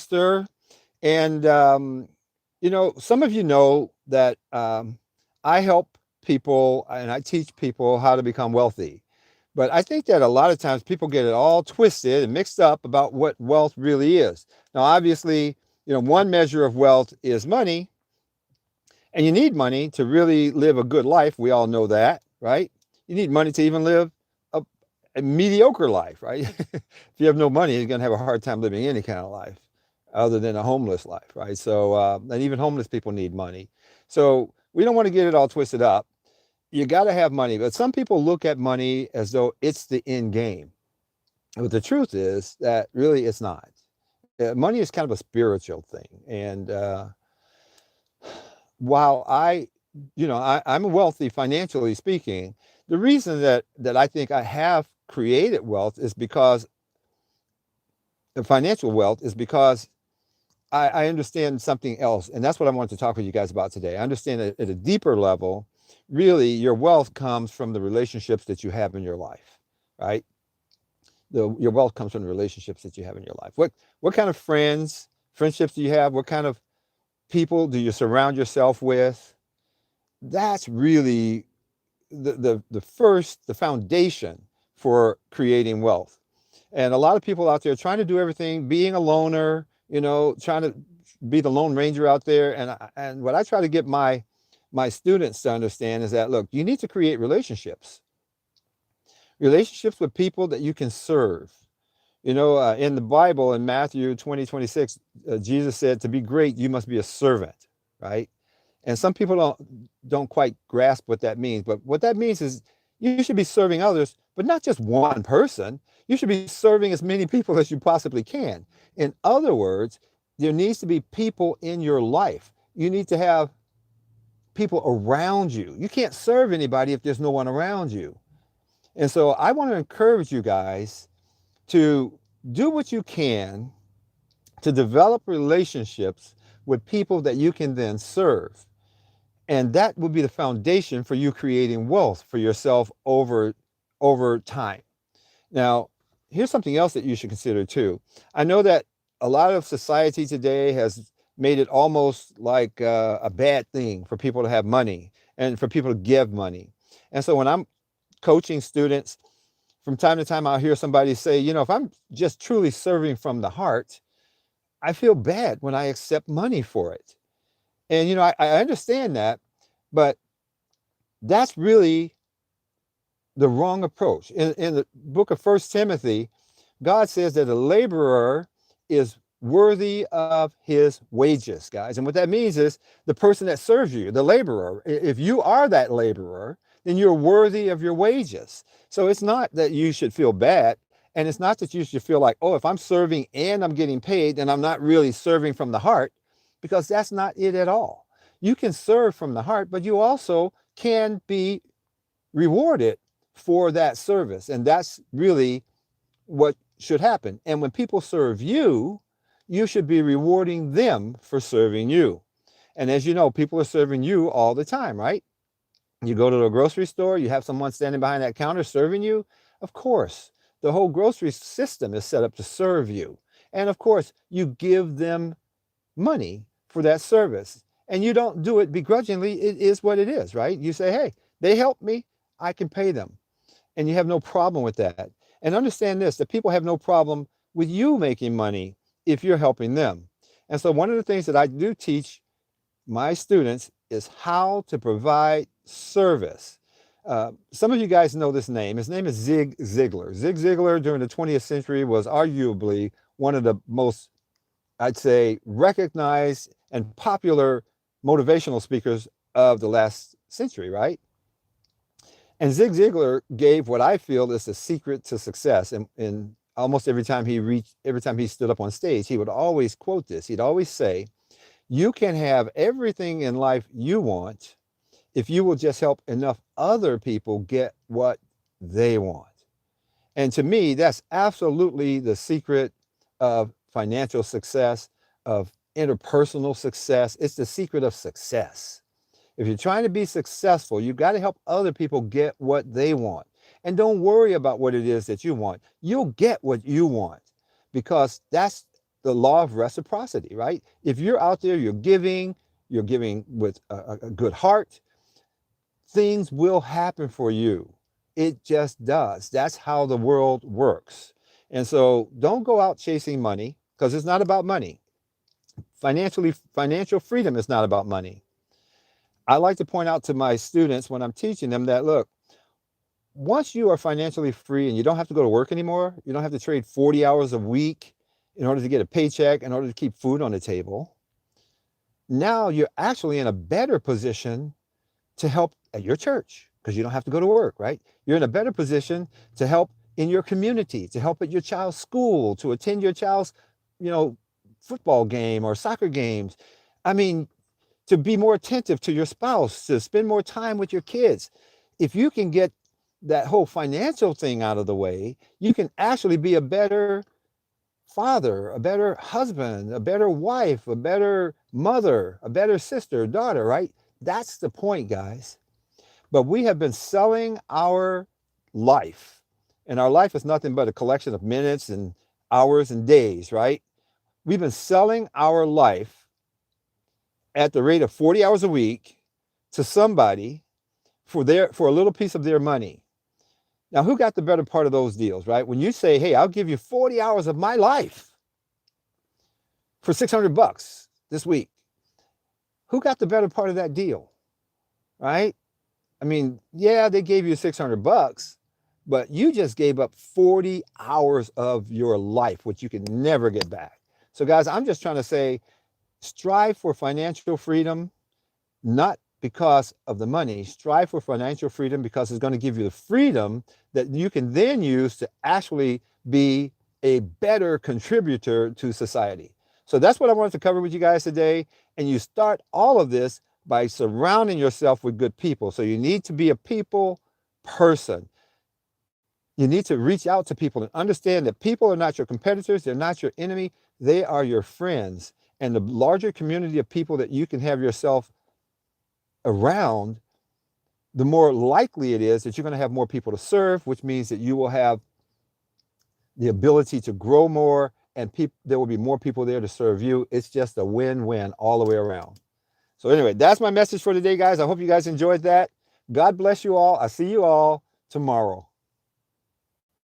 investor. And, some of you know that I help people and I teach people how to become wealthy. But I think that a lot of times people get it all twisted and mixed up about what wealth really is. Now, obviously, one measure of wealth is money, and you need money to really live a good life. We all know that, right? You need money to even live a, a mediocre life, right? If you have no money, you're going to have a hard time living any kind of life other than a homeless life, right? So, and even homeless people need money. So we don't want to get it all twisted up. You got to have money, but some people look at money as though it's the end game. But the truth is that really it's not. Money is kind of a spiritual thing. And while I'm wealthy financially speaking, the reason that I think I have created wealth is because financial wealth is because I understand something else. And that's what I want to talk with you guys about today. I understand that at a deeper level, really your wealth comes from the relationships that you have in your life, right? Your wealth comes from the relationships that you have in your life. What kind of friendships do you have? What kind of people do you surround yourself with? That's really the foundation for creating wealth. And a lot of people out there trying to do everything, being a loner, trying to be the lone ranger out there. And what I try to get my students to understand is that, look, you need to create relationships with people that you can serve. In the Bible, in Matthew 20:26, Jesus said, to be great, you must be a servant, right? And some people don't quite grasp what that means. But what that means is you should be serving others, but not just one person. You should be serving as many people as you possibly can. In other words, there needs to be people in your life. You need to have people around you. You can't serve anybody if there's no one around you. And so I want to encourage you guys to do what you can to develop relationships with people that you can then serve. And that will be the foundation for you creating wealth for yourself over time. Now, here's something else that you should consider too. I know that a lot of society today has made it almost like a bad thing for people to have money and for people to give money. And so when I'm coaching students, from time to time, I'll hear somebody say, if I'm just truly serving from the heart, I feel bad when I accept money for it. And, I understand that, but that's really the wrong approach. In the book of First Timothy, God says that a laborer is worthy of his wages, guys. And what that means is the person that serves you, the laborer, if you are that laborer, then you're worthy of your wages. So it's not that you should feel bad. And it's not that you should feel like, oh, if I'm serving and I'm getting paid, then I'm not really serving from the heart, because that's not it at all. You can serve from the heart, but you also can be rewarded for that service. And that's really what should happen. And when people serve you, you should be rewarding them for serving you. And as you know, people are serving you all the time, right? You go to a grocery store, you have someone standing behind that counter serving you. Of course, the whole grocery system is set up to serve you. And of course, you give them money for that service. And you don't do it begrudgingly. It is what it is, right? You say, hey, they helped me, I can pay them. And you have no problem with that. And understand this, that people have no problem with you making money if you're helping them. And so one of the things that I do teach my students is how to provide service. Some of you guys know this name. His name is Zig Ziglar. Zig Ziglar during the 20th century was arguably one of the most, I'd say, recognized and popular motivational speakers of the last century, right? And Zig Ziglar gave what I feel is the secret to success. And almost every time he stood up on stage, he would always quote this. He'd always say, you can have everything in life you want if you will just help enough other people get what they want. And to me, that's absolutely the secret of financial success, of interpersonal success. It's the secret of success. If you're trying to be successful, you've got to help other people get what they want. And don't worry about what it is that you want. You'll get what you want, because that's the law of reciprocity, right? If you're out there, you're giving with a good heart, things will happen for you. It just does. That's how the world works. And so don't go out chasing money, because it's not about money. Financial freedom is not about money. I like to point out to my students when I'm teaching them that, look, once you are financially free and you don't have to go to work anymore, you don't have to trade 40 hours a week in order to get a paycheck, in order to keep food on the table, now you're actually in a better position to help at your church, because you don't have to go to work, right? You're in a better position to help in your community, to help at your child's school, to attend your child's, you know, football game or soccer games. I mean, to be more attentive to your spouse, to spend more time with your kids. If you can get that whole financial thing out of the way, you can actually be a better father, a better husband, a better wife, a better mother, a better sister, daughter, right? That's the point, guys. But we have been selling our life, and our life is nothing but a collection of minutes and hours and days, right? We've been selling our life at the rate of 40 hours a week to somebody for a little piece of their money. Now, who got the better part of those deals, right? When you say, hey, I'll give you 40 hours of my life for $600 this week, who got the better part of that deal, right? I mean, yeah, they gave you $600, but you just gave up 40 hours of your life, which you can never get back. So guys, I'm just trying to say, strive for financial freedom, not because of the money. Strive for financial freedom because it's going to give you the freedom that you can then use to actually be a better contributor to society. So that's what I wanted to cover with you guys today. And you start all of this by surrounding yourself with good people. So you need to be a people person. You need to reach out to people and understand that people are not your competitors. They're not your enemy. They are your friends. And the larger community of people that you can have yourself around, the more likely it is that you're going to have more people to serve, which means that you will have the ability to grow more, and there will be more people there to serve you. It's just a win-win all the way around. So anyway, that's my message for today, guys. I hope you guys enjoyed that. God bless you all. I'll see you all tomorrow.